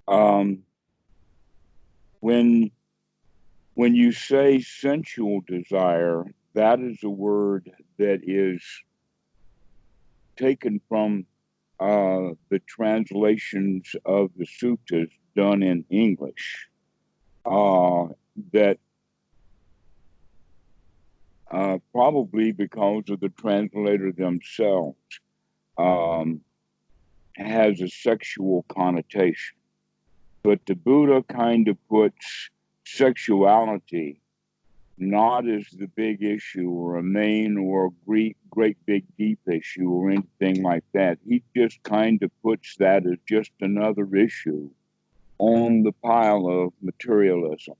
Um, when when you say sensual desire, that is a word that is taken from the translations of the suttas done in English. Uh, that probably because of the translator themselves um, has a sexual connotation. But the Buddha kind of puts sexuality not as the big issue or a main or a great big deep issue or anything like that. He just kind of puts that as just another issue on the pile of materialism.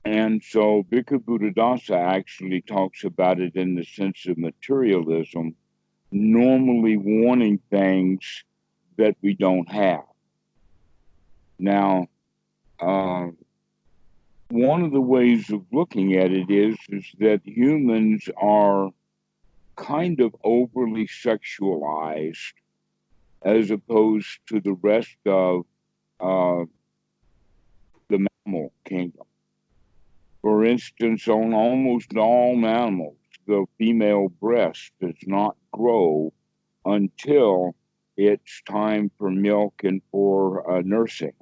And so Bhikkhu Buddhadasa actually talks about it in the sense of materialism, normally wanting things that we don't have. Now, uh, one of the ways of looking at it is that humans are kind of overly sexualized as opposed to the rest of uh, the mammal kingdom. For instance, on almost all mammals, the female breast does not grow until it's time for milk and for nursing,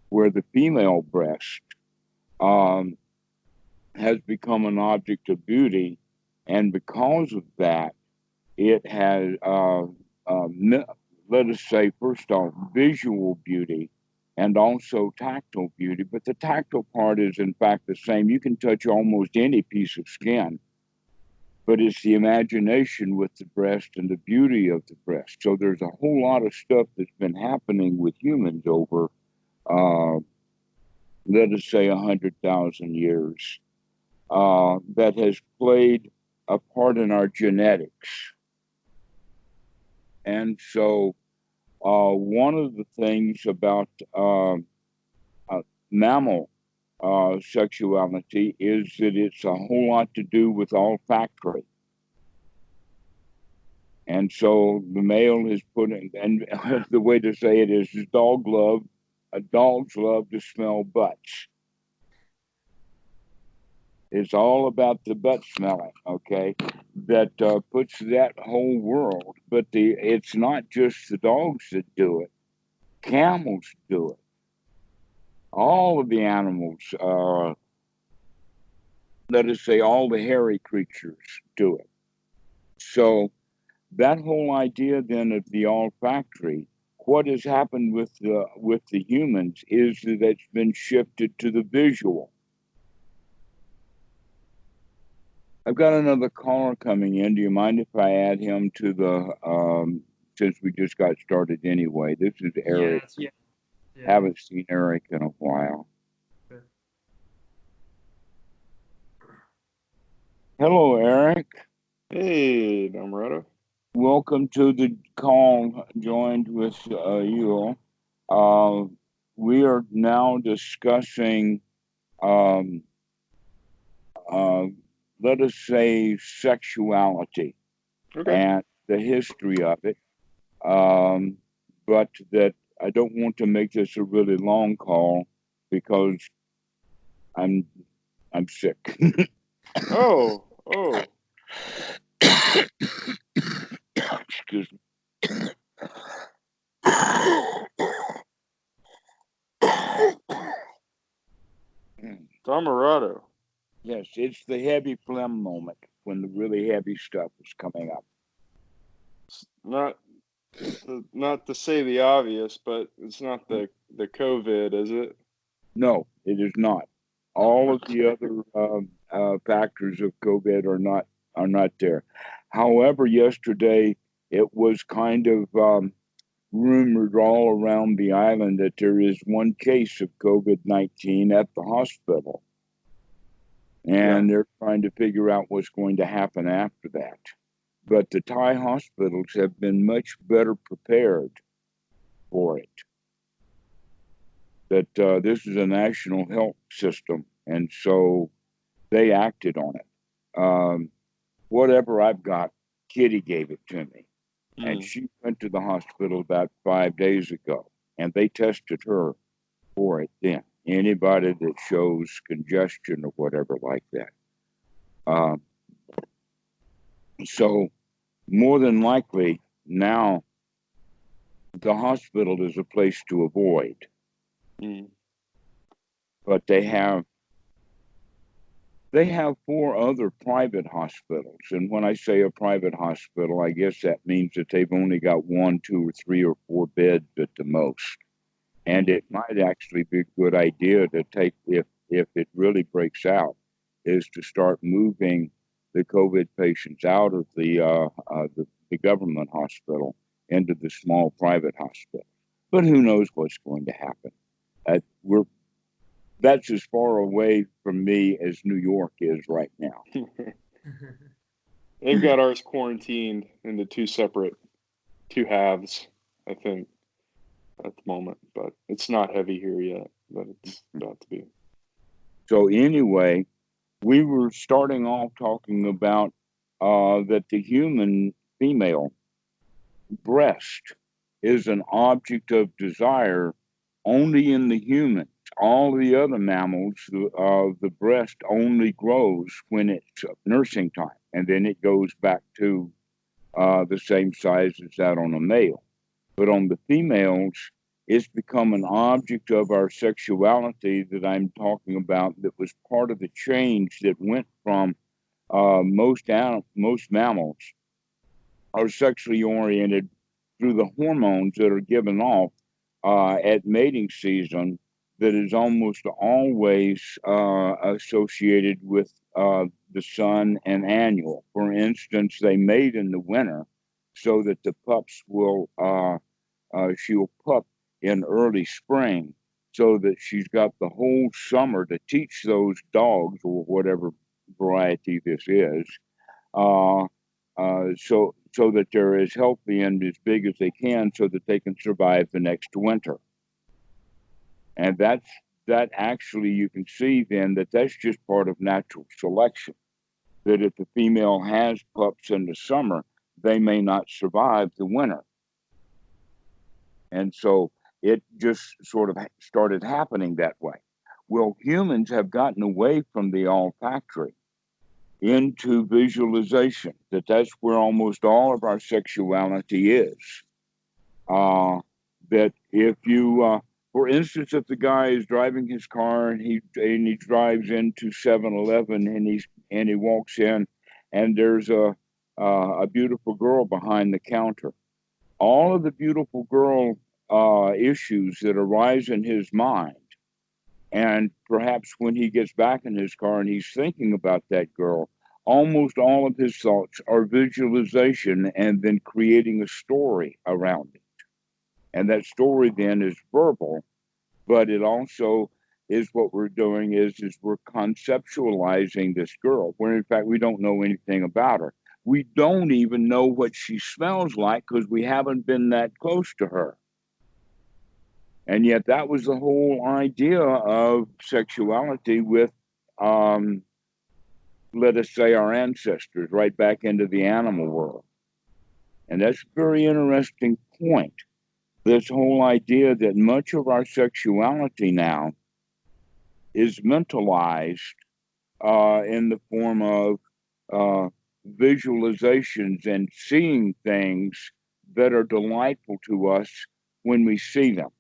where the female breast um, has become an object of beauty. And because of that, it has, let us say, first off, visual beauty and also tactile beauty. But the tactile part is, in fact, the same. You can touch almost any piece of skin, but it's the imagination with the breast and the beauty of the breast. So there's a whole lot of stuff that's been happening with humans over, uh, let us say, 100,000 years that has played a part in our genetics. And so, one of the things about uh, mammal sexuality is that it's a whole lot to do with olfactory. And so the male is putting, and the way to say it is dogs love to smell butts. It's all about the butt smelling, okay? That puts that whole world, but it's not just the dogs that do it. Camels do it. All of the animals, let us say, all the hairy creatures do it. So that whole idea then of the olfactory, what has happened with the humans is that it's been shifted to the visual. I've got another caller coming in. Do you mind if I add him to the since we just got started anyway? This is Eric. Yes, yeah, yeah. Haven't seen Eric in a while. Good. Hello, Eric. Hey, Dhammarato. Welcome to the call joined with Yoel. Uh, we are now discussing, um, uh, let us say, sexuality Okay. and the history of it. Um, but that I don't want to make this a really long call because I'm I'm sick. Oh, oh. Excuse me. Dhammarato. Yes, it's the heavy phlegm moment when the really heavy stuff is coming up. Not not to say the obvious, but it's not the COVID, is it? No, it is not. All of the Okay. other factors of COVID are not there. However, yesterday it was kind of rumored all around the island that there is one case of COVID-19 at the hospital, Yeah. and they're trying to figure out what's going to happen after that. But the Thai hospitals have been much better prepared for it. That this is a national health system, and so they acted on it. Whatever I've got, Kitty gave it to me, and Hmm. she went to the hospital about 5 days ago. and they tested her for it then. Anybody that shows congestion or whatever like that. Uh, so more than likely now the hospital is a place to avoid. Mm. But they have 4 other private hospitals. And when I say a private hospital, I guess that means that they've only got 1, 2, or 3 or 4 beds at the most. And it might actually be a good idea to take, if it really breaks out, is to start moving the COVID patients out of the government hospital into the small private hospital. But who knows what's going to happen? That's as far away from me as New York is right now. They've got ours quarantined into two halves, I think, at the moment. But it's not heavy here yet, but it's about to be. So anyway, we were starting off talking about that the human female breast is an object of desire only in the humans. All the other mammals, the breast only grows when it's nursing time, and then it goes back to the same size as that on a male. But on the females, it's become an object of our sexuality that I'm talking about, that was part of the change that went from most mammals are sexually oriented through the hormones that are given off at mating season, that is almost always associated with the sun and annual. For instance, they mate in the winter so that the pups will, she'll pup in early spring, so that she's got the whole summer to teach those dogs, or whatever variety this is, uh, so that they're as healthy and as big as they can, so that they can survive the next winter. And that actually, you can see then that that's just part of natural selection. That if the female has pups in the summer, they may not survive the winter. And so it just sort of started happening that way. Well, humans have gotten away from the olfactory into visualization, that's where almost all of our sexuality is. That if you, for instance, if the guy is driving his car and he drives into 7-Eleven, and he walks in, and there's a beautiful girl behind the counter, all of the beautiful girl issues that arise in his mind, and perhaps when he gets back in his car and he's thinking about that girl, almost all of his thoughts are visualization and then creating a story around it. And that story then is verbal, but it also is, what we're doing is we're conceptualizing this girl, where in fact we don't know anything about her. We don't even know what she smells like because we haven't been that close to her. And yet that was the whole idea of sexuality with, let us say, our ancestors, right back into the animal world. And that's a very interesting point. This whole idea that much of our sexuality now is mentalized in the form of visualizations and seeing things that are delightful to us when we see them.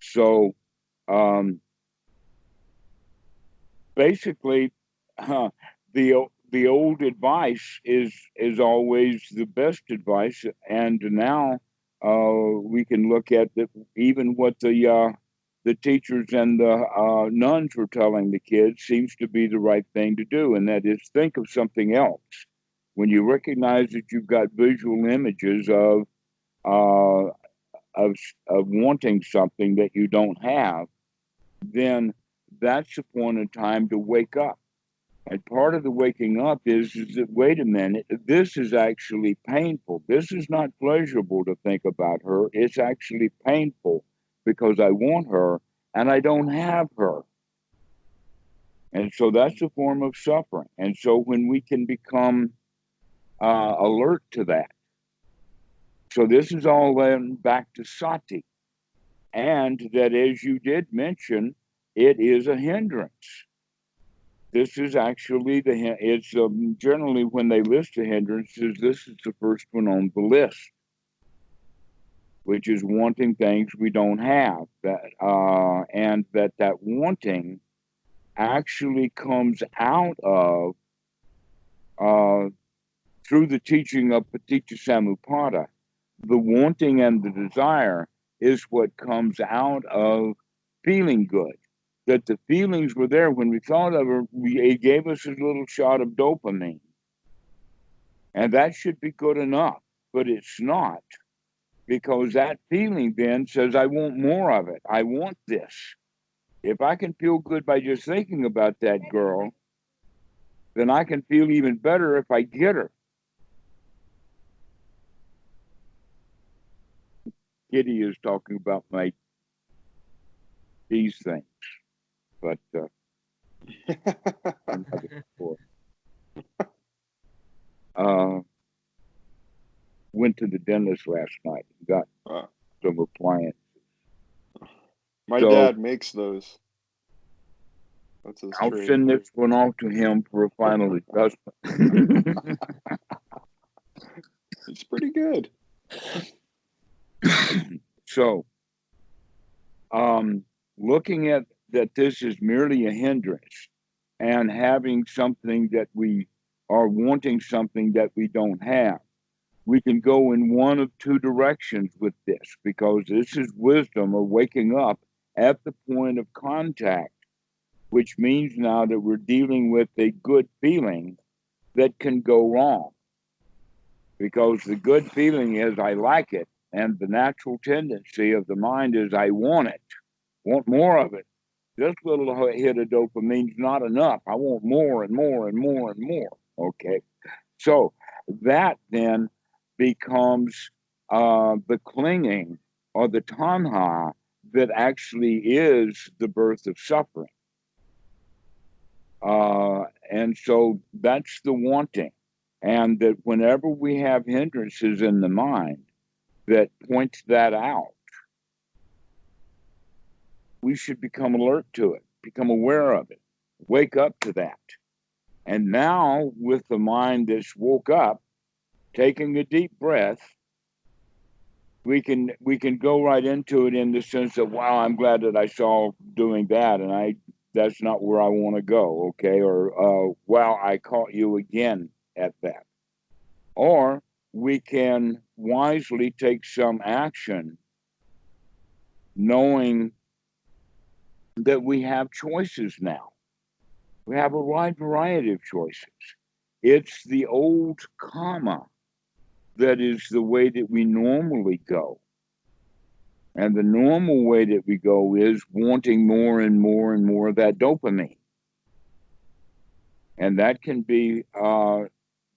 So basically, the old advice is always the best advice, and now we can look at even what the teachers and the nuns were telling the kids seems to be the right thing to do, and that is think of something else. When you recognize that you've got visual images uh, of wanting something that you don't have, then that's the point in time to wake up. And part of the waking up is that, wait a minute, this is actually painful. This is not pleasurable to think about her. It's actually painful because I want her and I don't have her. And so that's a form of suffering. And so when we can become alert to that, so this is all then back to sati. and that, as you did mention, it is a hindrance. This is actually it's generally when they list the hindrances, this is the first one on the list, which is wanting things we don't have. And that wanting actually comes out of through the teaching of Paticca Samuppada. The wanting and the desire is what comes out of feeling good. That the feelings were there when we thought of it, it gave us a little shot of dopamine. And that should be good enough, but it's not, because that feeling then says, I want more of it. I want this. If I can feel good by just thinking about that girl, then I can feel even better if I get her. Kitty is talking about these things, but another story. Went to the dentist last night and got some appliances. My dad makes those. That's his I'll trade. send this one off to him for a final adjustment. It's pretty good. So, looking at that this is merely a hindrance, and having something that we are wanting something that we don't have, we can go in one of two directions with this, because this is wisdom, or waking up at the point of contact, which means now that we're dealing with a good feeling that can go wrong. Because the good feeling is I like it, and the natural tendency of the mind is I want it, want more of it. This little hit of dopamine is not enough. I want more and more and more and more. Okay. So that then becomes the clinging, or the tanha, that actually is the birth of suffering. And so that's the wanting. And that whenever we have hindrances in the mind that point that out, we should become alert to it, become aware of it, wake up to that. And now, with the mind that's woke up, taking a deep breath, we can go right into it in the sense of, wow, I'm glad that I saw doing that, and that's not where I want to go, okay? Or wow, I caught you again at that. Or we can wisely take some action, knowing that we have choices now. We have a wide variety of choices. It's the old karma that is the way that we normally go. And the normal way that we go is wanting more and more and more of that dopamine. And that can be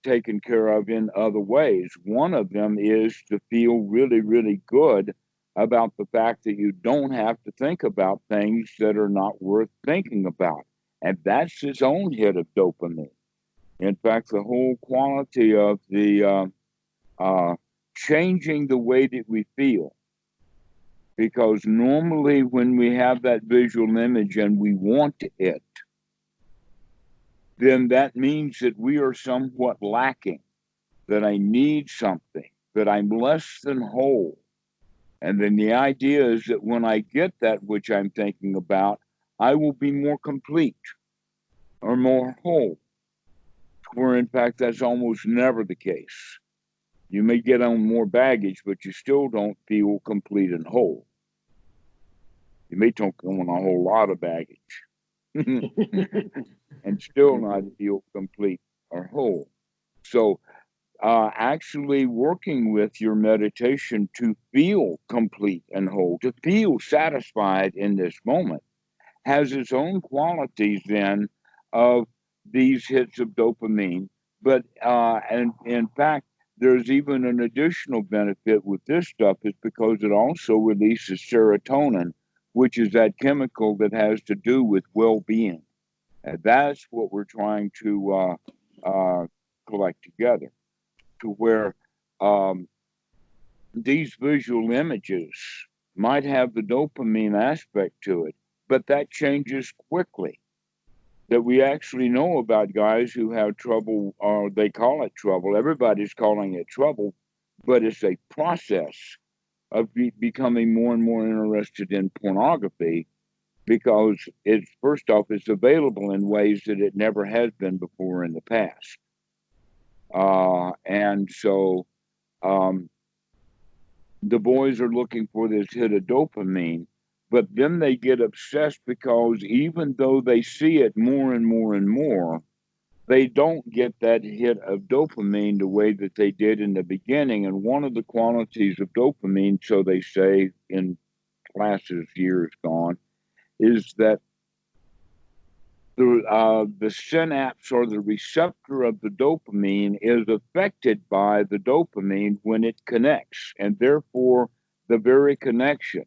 taken care of in other ways. One of them is to feel really, really good about the fact that you don't have to think about things that are not worth thinking about. And that's its own hit of dopamine. In fact, the whole quality of the changing the way that we feel. Because normally when we have that visual image and we want it, then that means that we are somewhat lacking, that I need something, that I'm less than whole. And then the idea is that when I get that which I'm thinking about, I will be more complete or more whole. Where in fact, that's almost never the case. You may get on more baggage, but you still don't feel complete and whole. You may take on a whole lot of baggage and still not feel complete or whole. So, actually working with your meditation to feel complete and whole, to feel satisfied in this moment, has its own qualities then of these hits of dopamine. But and in fact, there's even an additional benefit with this stuff, is because it also releases serotonin, which is that chemical that has to do with well-being. And that's what we're trying to collect together, to where these visual images might have the dopamine aspect to it, but that changes quickly. That we actually know about guys who have trouble, or they call it trouble. Everybody's calling it trouble, but it's a process of becoming more and more interested in pornography because it's first off, it's available in ways that it never has been before in the past. And so um, the boys are looking for this hit of dopamine, but then they get obsessed because even though they see it more and more and more, they don't get that hit of dopamine the way that they did in the beginning. And one of the qualities of dopamine, so they say in classes years gone, is that the synapse or the receptor of the dopamine is affected by the dopamine when it connects, and therefore the very connection.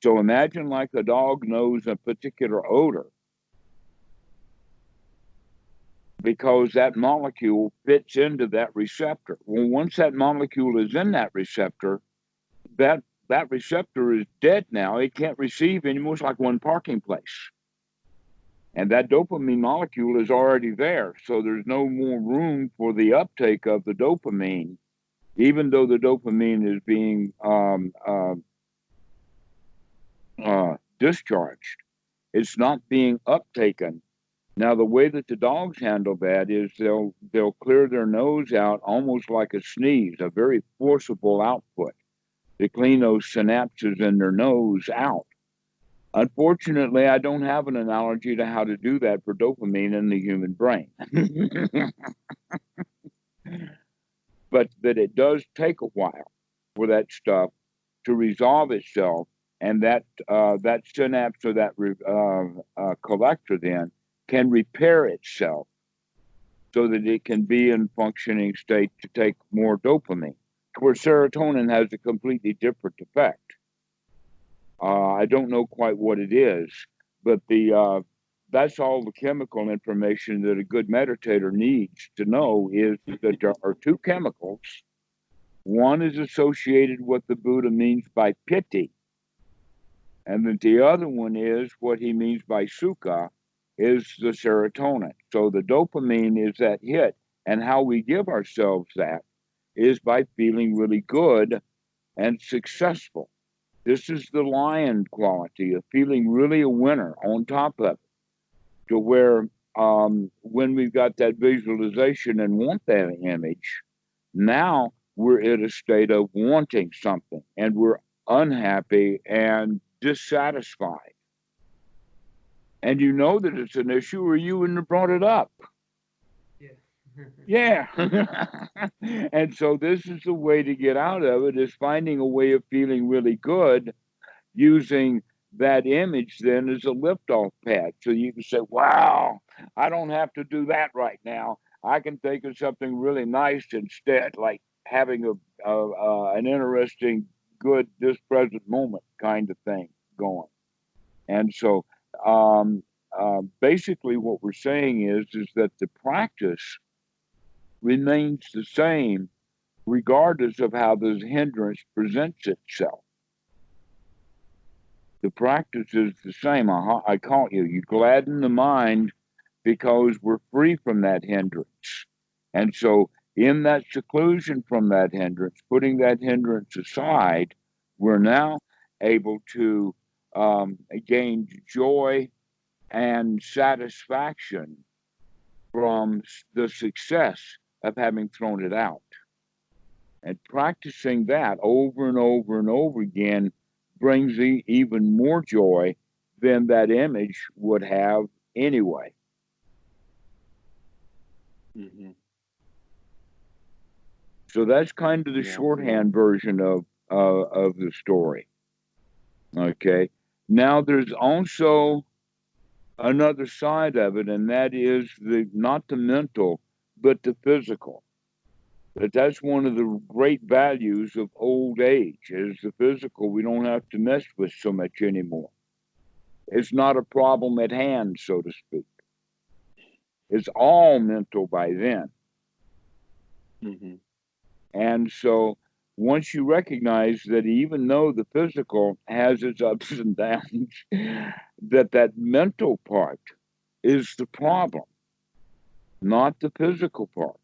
So imagine like a dog knows a particular odor because that molecule fits into that receptor. Well, once that molecule is in that receptor, that that receptor is dead now. It can't receive anymore. It's like one parking place. And that dopamine molecule is already there. So there's no more room for the uptake of the dopamine, even though the dopamine is being discharged. It's not being uptaken. Now, the way that the dogs handle that is they'll clear their nose out almost like a sneeze, a very forcible output to clean those synapses in their nose out. Unfortunately, I don't have an analogy to how to do that for dopamine in the human brain. But that it does take a while for that stuff to resolve itself, and that synapse or that collector then can repair itself so that it can be in functioning state to take more dopamine. Where serotonin has a completely different effect. I don't know quite what it is, but the that's all the chemical information that a good meditator needs to know is that there are two chemicals. One is associated with what the Buddha means by piti, and that the other one is what he means by sukha, is the serotonin. So the dopamine is that hit, and how we give ourselves that is by feeling really good and successful. This is the lion quality of feeling really a winner on top of it, to where when we've got that visualization and want that image, now we're in a state of wanting something and we're unhappy and dissatisfied. And you know that it's an issue or you wouldn't have brought it up. Yeah. Yeah. And so this is the way to get out of it is finding a way of feeling really good using that image then as a liftoff pad. So you can say, wow, I don't have to do that right now. I can think of something really nice instead, like having an interesting, good, this present moment kind of thing going. And so basically what we're saying is that the practice remains the same regardless of how the hindrance presents itself. The practice is the same. I call you. You gladden the mind because we're free from that hindrance. And so, in that seclusion from that hindrance, putting that hindrance aside, we're now able to gain joy and satisfaction from the success of having thrown it out. And practicing that over and over and over again brings even more joy than that image would have anyway. Mm-hmm. So that's kind of the Yeah. shorthand version of the story. Okay. Now there's also another side of it, and that is the not the mental, but the physical. That's one of the great values of old age is the physical. We don't have to mess with so much anymore. It's not a problem at hand, so to speak. It's all mental by then. Mm-hmm. And so once you recognize that even though the physical has its ups and downs, that mental part is the problem, not the physical part.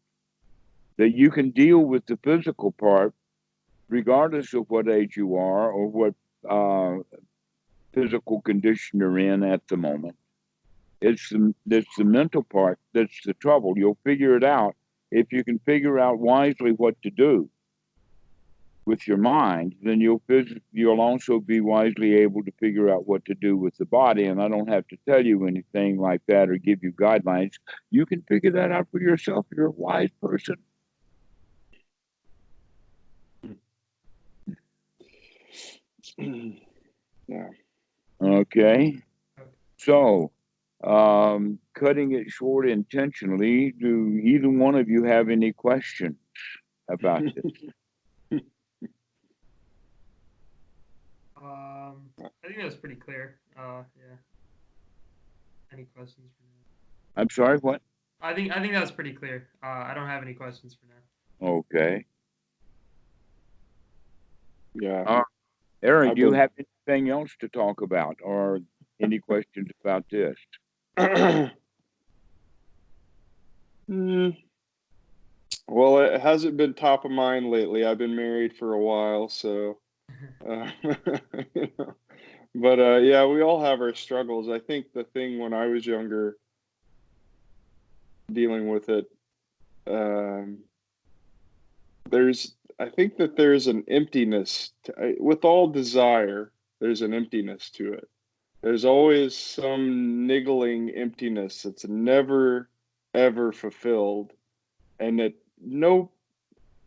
That you can deal with the physical part regardless of what age you are or what uh, physical condition you're in at the moment. It's the mental part that's the trouble. You'll figure it out if you can figure out wisely what to do with your mind. Then you'll also be wisely able to figure out what to do with the body. And I don't have to tell you anything like that or give you guidelines. You can figure that out for yourself. You're a wise person. Yeah. Okay. So, cutting it short intentionally, do either one of you have any questions about this? I think that's pretty clear. Yeah. Any questions for now? I'm sorry, what? I think that's pretty clear. I don't have any questions for now. Okay. Yeah. Aaron, I've do you been have anything else to talk about or any questions about this? Well, it hasn't been top of mind lately. I've been married for a while, so you know. But yeah, we all have our struggles. I think the thing when I was younger, dealing with it, um, I think that there's an emptiness with all desire. There's an emptiness to it. There's always some niggling emptiness that's never ever fulfilled, and that no,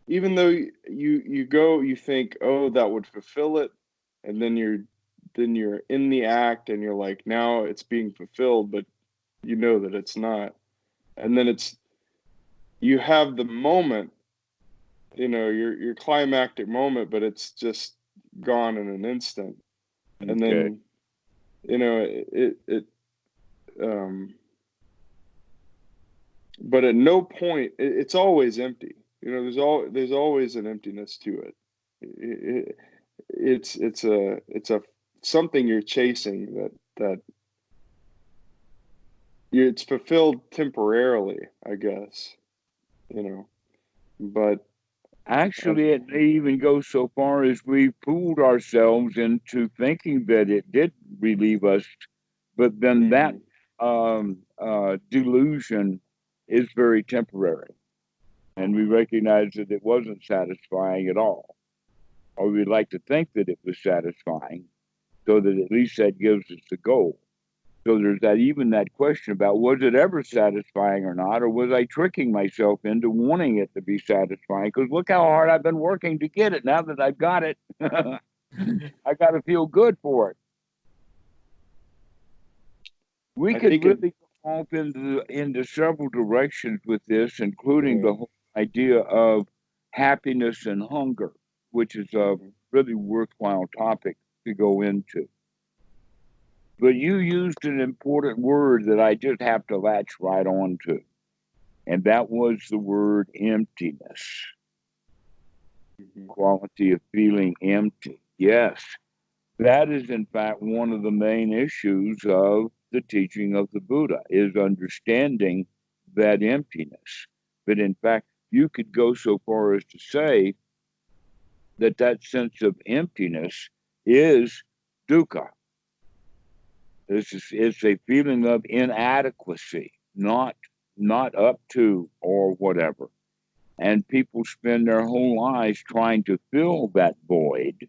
even though you think, oh, that would fulfill it, and then you're in the act and you're like, now it's being fulfilled, but you know that it's not. And then you have the moment, your climactic moment, but it's just gone in an instant. And Okay. then it um but at no point it's always empty. There's always an emptiness to it. It's a something you're chasing that it's fulfilled temporarily, I guess, but I, Actually, it may even go so far as we fooled ourselves into thinking that it did relieve us, but then that mhm, delusion is very temporary. And we recognize that it wasn't satisfying at all. Or we'd like to think that it was satisfying, so that at least that gives us the goal. So there's that question about was it ever satisfying or not, or was I tricking myself into wanting it to be satisfying? Because look how hard I've been working to get it. Now that I've got it, I got to feel good for it. We I could think it really go off into several directions with this, including yeah, the whole idea of happiness and hunger, which is a mhm, really worthwhile topic to go into. But you used an important word that I just have to latch right on to, and that was the word emptiness, mhm, quality of feeling empty. Yes, that is in fact one of the main issues of the teaching of the Buddha is understanding that emptiness. But in fact, you could go so far as to say that sense of emptiness is dukkha. It's a feeling of inadequacy, not up to or whatever. And people spend their whole lives trying to fill that void.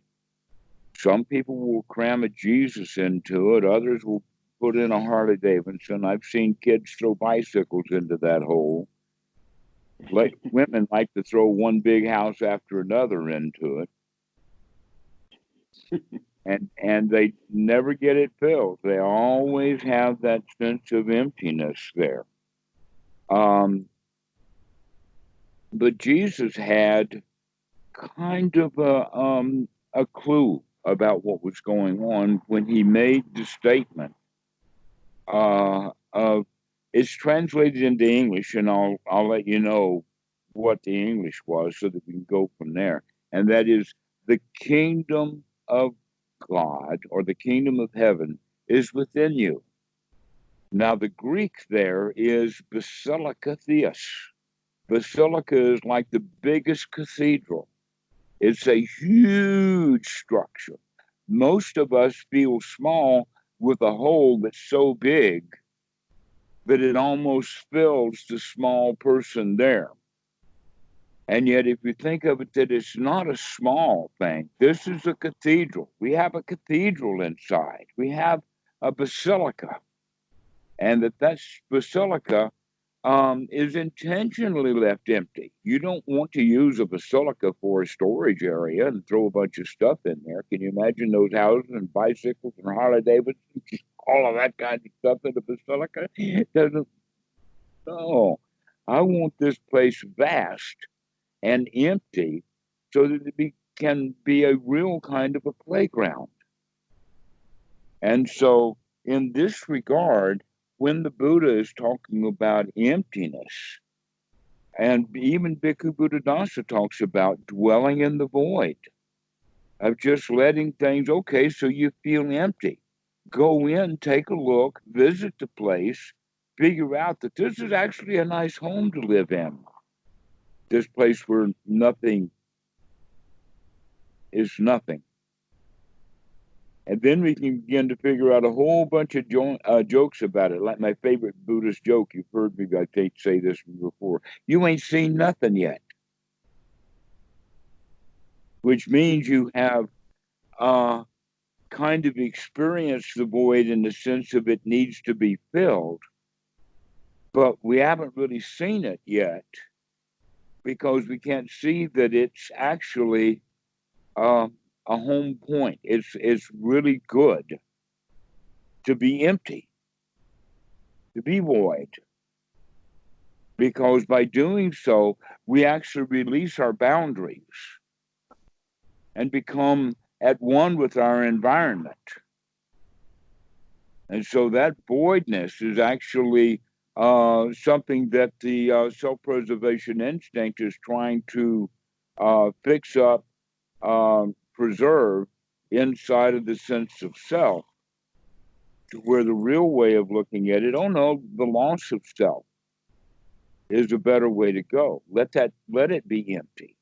Some people will cram a Jesus into it, others will put in a Harley Davidson. I've seen kids throw bicycles into that hole. Like women like to throw one big house after another into it. And they never get it filled. They always have that sense of emptiness there. Um, but Jesus had kind of a clue about what was going on when he made the statement of it's translated into English, and I'll let you know what the English was so that we can go from there. and that is the kingdom of God, or the kingdom of heaven, is within you. Now, the Greek there is basilica theos. Basilica is like the biggest cathedral. It's a huge structure. Most of us feel small with a hole that's so big that it almost fills the small person there. And yet, if you think of it, that it's not a small thing. This is a cathedral. We have a cathedral inside. We have a basilica. And that basilica is intentionally left empty. You don't want to use a basilica for a storage area and throw a bunch of stuff in there. Can you imagine those houses and bicycles and Harley Davidsons, all of that kind of stuff in the basilica? It doesn't. No, I want this place vast and empty so that can be a real kind of a playground. And so, in this regard, when the Buddha is talking about emptiness, and even Bhikkhu Buddhadasa talks about dwelling in the void, of just letting things, okay, so you feel empty. Go in, take a look, visit the place, figure out that this is actually a nice home to live in. This place where nothing is nothing. And then we can begin to figure out a whole bunch of jokes about it. Like my favorite Buddhist joke, you've heard me, I think, say this before. You ain't seen nothing yet. Which means you have kind of experienced the void in the sense of it needs to be filled. But we haven't really seen it yet because we can't see that it's actually a home point. It's really good to be empty, to be void. Because by doing so, we actually release our boundaries and become at one with our environment. And so that voidness is actually something that the self-preservation instinct is trying to fix up, preserve inside of the sense of self, to where the real way of looking at it, oh no, the loss of self is a better way to go. Let it be empty,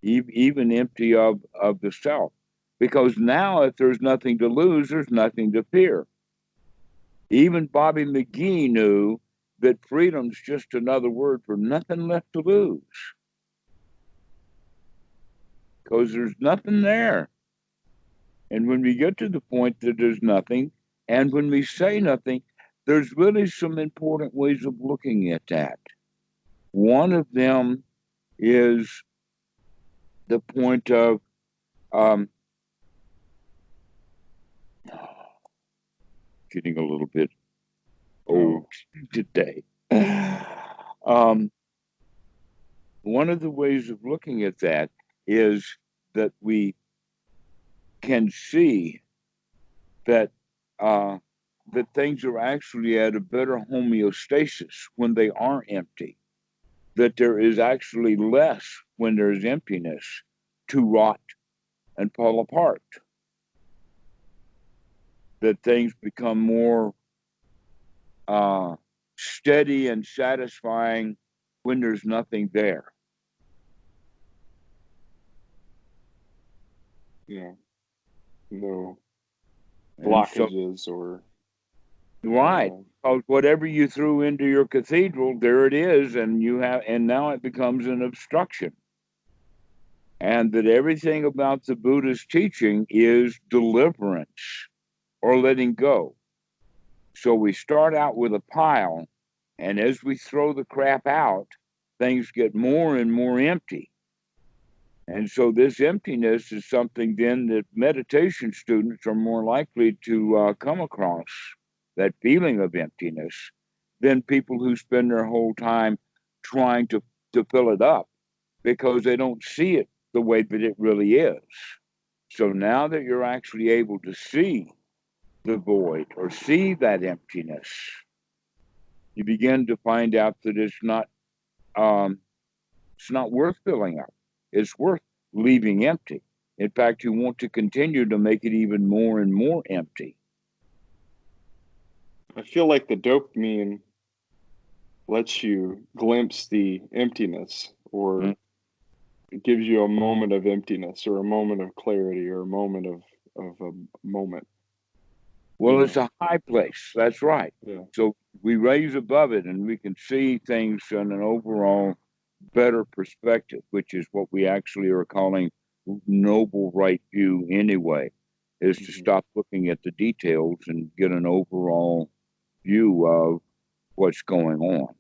even empty of the self. Because now if there's nothing to lose, there's nothing to fear. Even Bobby McGee knew that freedom's just another word for nothing left to lose. Because there's nothing there. And when we get to the point that there's nothing, and when we say nothing, there's really some important ways of looking at that. One of them is the point of getting a little bit old today. One of the ways of looking at that is that we can see that that things are actually at a better homeostasis when they are empty. That there is actually less when there's emptiness to rot and fall apart. That things become more steady and satisfying when there's nothing there. Yeah. No blockages or right. Because whatever you threw into your cathedral, there it is, and now it becomes an obstruction. And that everything about the Buddha's teaching is deliverance or letting go. So we start out with a pile, and as we throw the crap out, things get more and more empty. And so this emptiness is something then that meditation students are more likely to come across, that feeling of emptiness, than people who spend their whole time trying to fill it up because they don't see it the way that it really is. So now that you're actually able to see the void or see that emptiness, you begin to find out that it's not worth filling up. It's worth leaving empty. In fact, you want to continue to make it even more and more empty. I feel like the dopamine lets you glimpse the emptiness, or it gives you a moment of emptiness, or a moment of clarity, or a moment of a moment. Well, Yeah. it's a high place. That's right. Yeah. So we raise above it and we can see things in an overall better perspective, which is what we actually are calling noble right view anyway, is to Mhm. stop looking at the details and get an overall view of what's going on.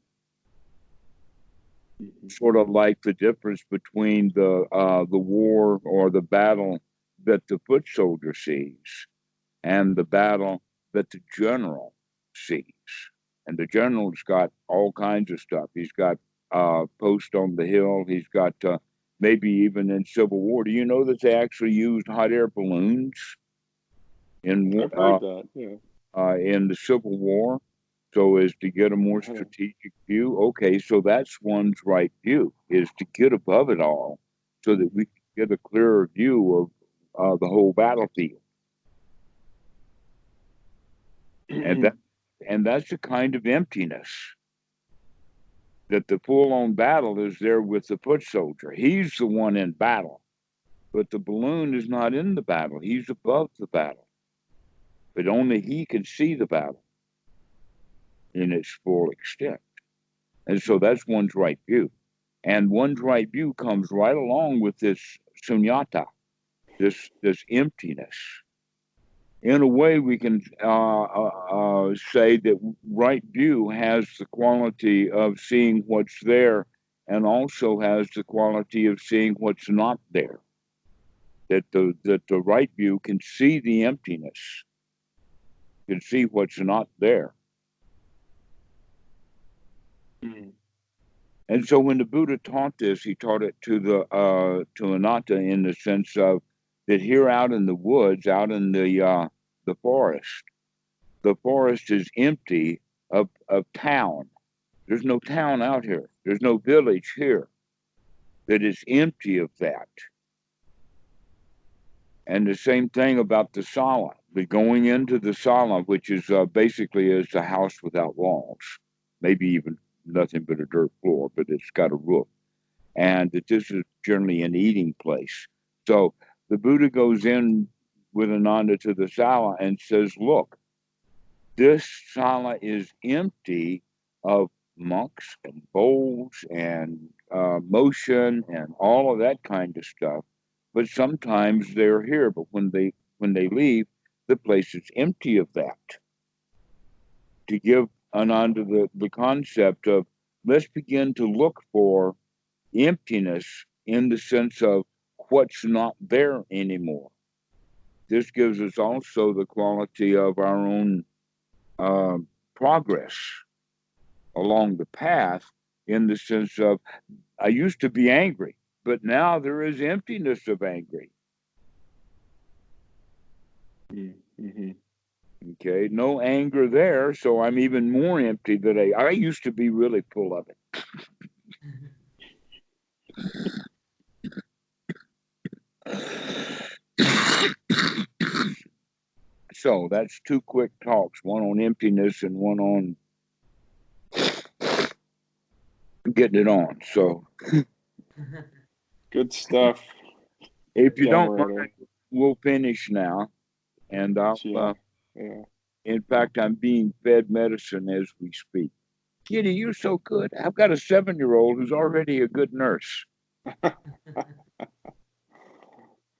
Mhm. Sort of like the difference between the war or the battle that the foot soldier sees and the battle that the general sees. And the general's got all kinds of stuff. He's got post on the hill. He's got maybe even in Civil War. Do you know that they actually used hot air balloons I've heard that. Yeah. in the Civil War? So as to get a more strategic view. Okay, so that's one's right view, is to get above it all so that we can get a clearer view of the whole battlefield. And that's a kind of emptiness that the full-on battle is there with the foot soldier. He's the one in battle, but the balloon is not in the battle. He's above the battle, but only he can see the battle in its full extent. And so that's one's right view. And one's right view comes right along with this sunyata, this emptiness. In a way, we can say that right view has the quality of seeing what's there and also has the quality of seeing what's not there. That the right view can see the emptiness, can see what's not there. Mm. And so when the Buddha taught this, he taught it to anatta in the sense of that here out in the woods, out in the forest, the forest is empty of town. There's no town out here. There's no village here that is empty of that. And the same thing about the sala, the going into the sala, which is basically is a house without walls, maybe even nothing but a dirt floor, but it's got a roof. And that this is generally an eating place. So the Buddha goes in with Ananda to the sala and says, look, this sala is empty of monks and bowls and motion and all of that kind of stuff. But sometimes they're here. But when they leave, the place is empty of that. To give Ananda the concept of let's begin to look for emptiness in the sense of what's not there anymore. This gives us also the quality of our own progress along the path in the sense of I used to be angry, but now there is emptiness of angry. Mm-hmm. Okay, no anger there, so I'm even more empty than I used to be really full of it. So that's two quick talks, one on emptiness and one on getting it on. So Good stuff, if you don't Dhammarato. mind, we'll finish now. And I'll, Yeah. Yeah. in fact, I'm being fed medicine as we speak. Kitty, you're so good. I've got a 7-year-old who's already a good nurse.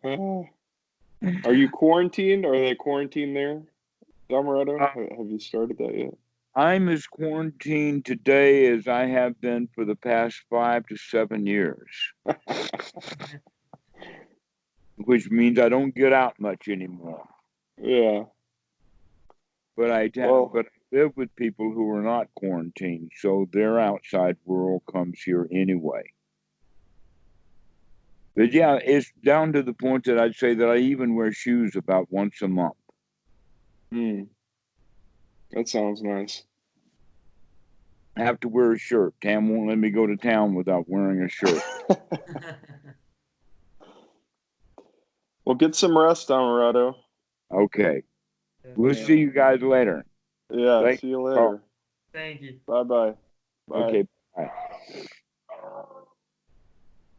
Are you quarantined? Are they quarantined there, Dhammarato? Uh, Have you started that yet? I'm as quarantined today as I have been for the past 5 to 7 years, which means I don't get out much anymore. Yeah. But I live with people who are not quarantined, so their outside world comes here anyway. But yeah, it's down to the point that I'd say that I even wear shoes about once a month. That sounds nice. I have to wear a shirt. Tam won't let me go to town without wearing a shirt. Well, get some rest, Dhammarato. Okay. Yeah. We'll see you guys later. Yeah, Thank see you you. later. Thank you. Bye-bye. Bye. Okay. Bye.